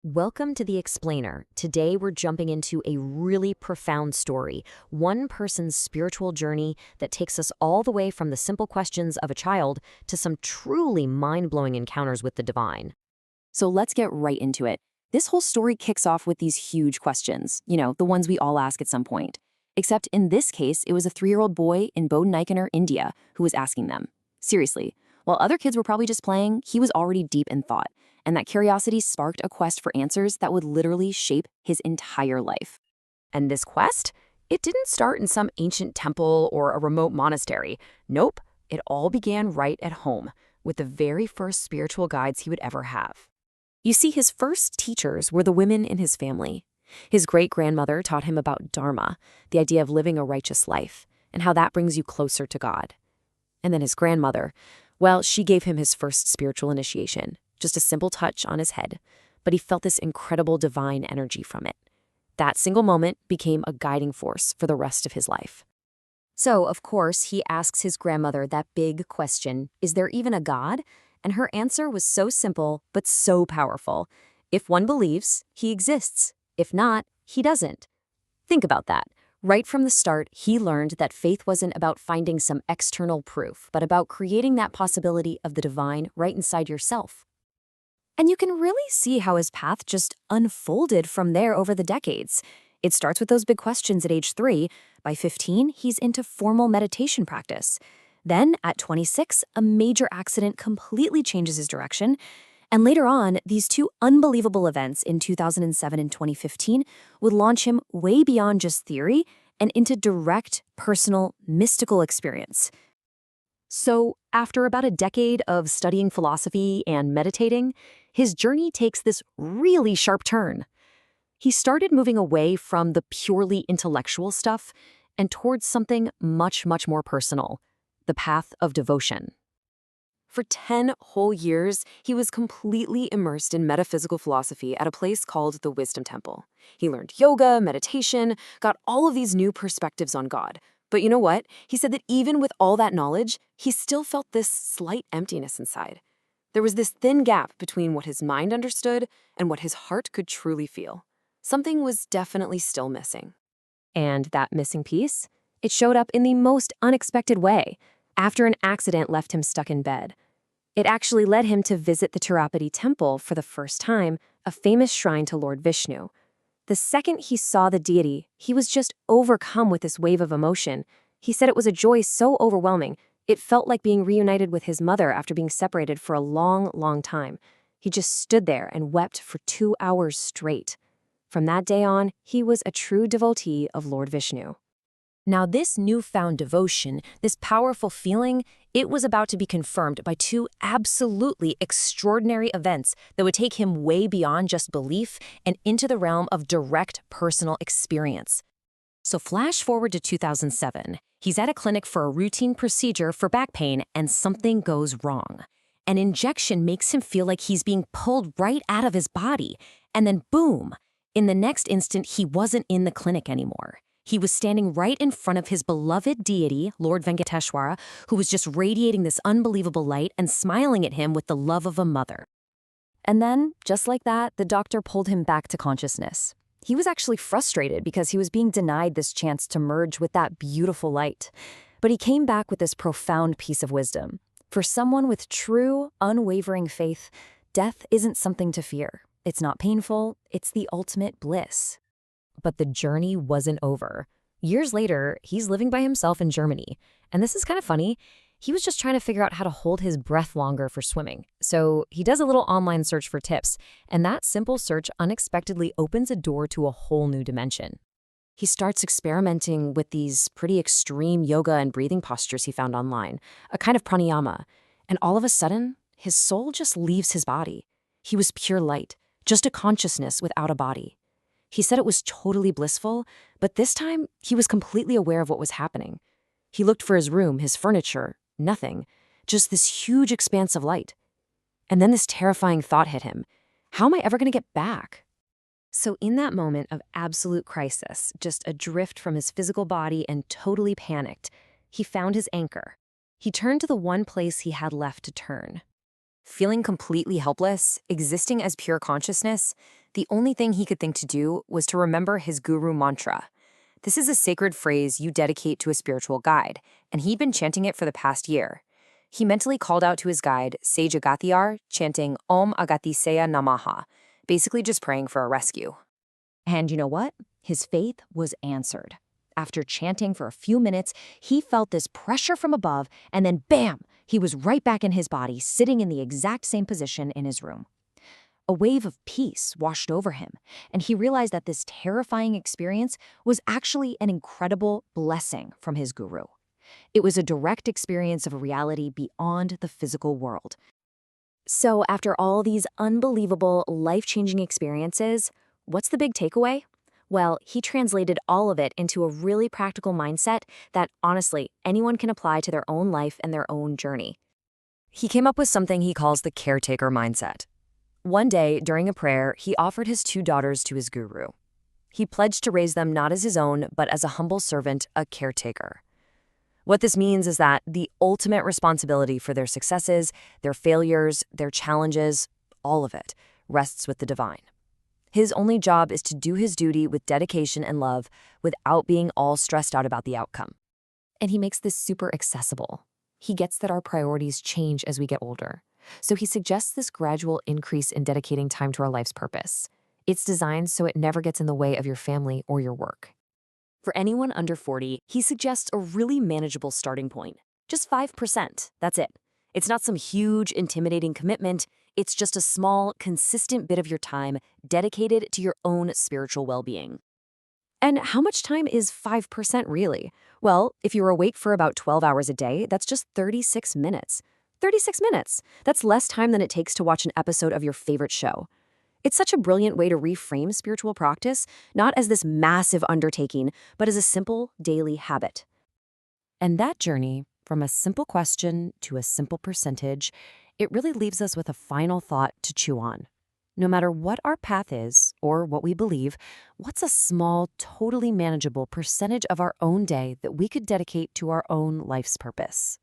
Welcome to The Explainer. Today we're jumping into a really profound story, one person's spiritual journey that takes us all the way from the simple questions of a child to some truly mind-blowing encounters with the divine. So let's get right into it. This whole story kicks off with these huge questions, the ones we all ask at some point. Except in this case, it was a 3-year-old boy in Bodhnaikanur, India, who was asking them. Seriously, while other kids were probably just playing, he was already deep in thought, and that curiosity sparked a quest for answers that would literally shape his entire life. And this quest? It didn't start in some ancient temple or a remote monastery. Nope, it all began right at home, with the very first spiritual guides he would ever have. You see, his first teachers were the women in his family. His great-grandmother taught him about dharma, the idea of living a righteous life, and how that brings you closer to God. And then his grandmother, well, she gave him his first spiritual initiation, just a simple touch on his head, but he felt this incredible divine energy from it. That single moment became a guiding force for the rest of his life. So, of course, he asks his grandmother that big question, is there even a God? And her answer was so simple, but so powerful. If one believes, he exists. If not, he doesn't. Think about that. Right from the start, he learned that faith wasn't about finding some external proof, but about creating that possibility of the divine right inside yourself. And you can really see how his path just unfolded from there over the decades. It starts with those big questions at age 3. By 15, he's into formal meditation practice. Then, at 26, a major accident completely changes his direction. And later on, these two unbelievable events in 2007 and 2015 would launch him way beyond just theory and into direct, personal, mystical experience. So, after about a decade of studying philosophy and meditating, his journey takes this really sharp turn. He started moving away from the purely intellectual stuff and towards something much, much more personal, the path of devotion. For 10 whole years, he was completely immersed in metaphysical philosophy at a place called the Wisdom Temple. He learned yoga, meditation, got all of these new perspectives on God. But you know what? He said that even with all that knowledge, he still felt this slight emptiness inside. There was this thin gap between what his mind understood and what his heart could truly feel. Something was definitely still missing. And that missing piece? It showed up in the most unexpected way, after an accident left him stuck in bed. It actually led him to visit the Tirupati temple for the first time, a famous shrine to Lord Vishnu. The second he saw the deity, he was just overcome with this wave of emotion. He said it was a joy so overwhelming, it felt like being reunited with his mother after being separated for a long, long time. He just stood there and wept for 2 hours straight. From that day on, he was a true devotee of Lord Vishnu. Now, this newfound devotion, this powerful feeling, it was about to be confirmed by 2 absolutely extraordinary events that would take him way beyond just belief and into the realm of direct personal experience. So flash forward to 2007. He's at a clinic for a routine procedure for back pain, and something goes wrong. An injection makes him feel like he's being pulled right out of his body, and then boom! In the next instant, he wasn't in the clinic anymore. He was standing right in front of his beloved deity, Lord Venkateshwara, who was just radiating this unbelievable light and smiling at him with the love of a mother. And then, just like that, the doctor pulled him back to consciousness. He was actually frustrated because he was being denied this chance to merge with that beautiful light. But he came back with this profound piece of wisdom. For someone with true, unwavering faith, death isn't something to fear. It's not painful, it's the ultimate bliss. But the journey wasn't over. Years later, he's living by himself in Germany. And this is kind of funny. He was just trying to figure out how to hold his breath longer for swimming. So he does a little online search for tips, and that simple search unexpectedly opens a door to a whole new dimension. He starts experimenting with these pretty extreme yoga and breathing postures he found online, a kind of pranayama. And all of a sudden, his soul just leaves his body. He was pure light, just a consciousness without a body. He said it was totally blissful, but this time he was completely aware of what was happening. He looked for his room, his furniture, nothing, just this huge expanse of light. And then this terrifying thought hit him. How am I ever going to get back? So in that moment of absolute crisis, just adrift from his physical body and totally panicked, he found his anchor. He turned to the one place he had left to turn. Feeling completely helpless, existing as pure consciousness, the only thing he could think to do was to remember his guru mantra. This is a sacred phrase you dedicate to a spiritual guide, and he'd been chanting it for the past year. He mentally called out to his guide, Sage Agathiyar, chanting Om Agathesaya Namaha, basically just praying for a rescue. And you know what? His faith was answered. After chanting for a few minutes, he felt this pressure from above, and then bam, he was right back in his body, sitting in the exact same position in his room. A wave of peace washed over him, and he realized that this terrifying experience was actually an incredible blessing from his guru. It was a direct experience of a reality beyond the physical world. So after all these unbelievable, life-changing experiences, what's the big takeaway? Well, he translated all of it into a really practical mindset that, honestly, anyone can apply to their own life and their own journey. He came up with something he calls the caretaker mindset. One day, during a prayer, he offered his 2 daughters to his guru. He pledged to raise them not as his own, but as a humble servant, a caretaker. What this means is that the ultimate responsibility for their successes, their failures, their challenges, all of it, rests with the divine. His only job is to do his duty with dedication and love without being all stressed out about the outcome. And he makes this super accessible. He gets that our priorities change as we get older. So he suggests this gradual increase in dedicating time to our life's purpose. It's designed so it never gets in the way of your family or your work. For anyone under 40, he suggests a really manageable starting point. Just 5%, that's it. It's not some huge, intimidating commitment. It's just a small, consistent bit of your time dedicated to your own spiritual well-being. And how much time is 5% really? Well, if you're awake for about 12 hours a day, that's just 36 minutes. 36 minutes! That's less time than it takes to watch an episode of your favorite show. It's such a brilliant way to reframe spiritual practice, not as this massive undertaking, but as a simple daily habit. And that journey, from a simple question to a simple percentage, it really leaves us with a final thought to chew on. No matter what our path is or what we believe, what's a small, totally manageable percentage of our own day that we could dedicate to our own life's purpose?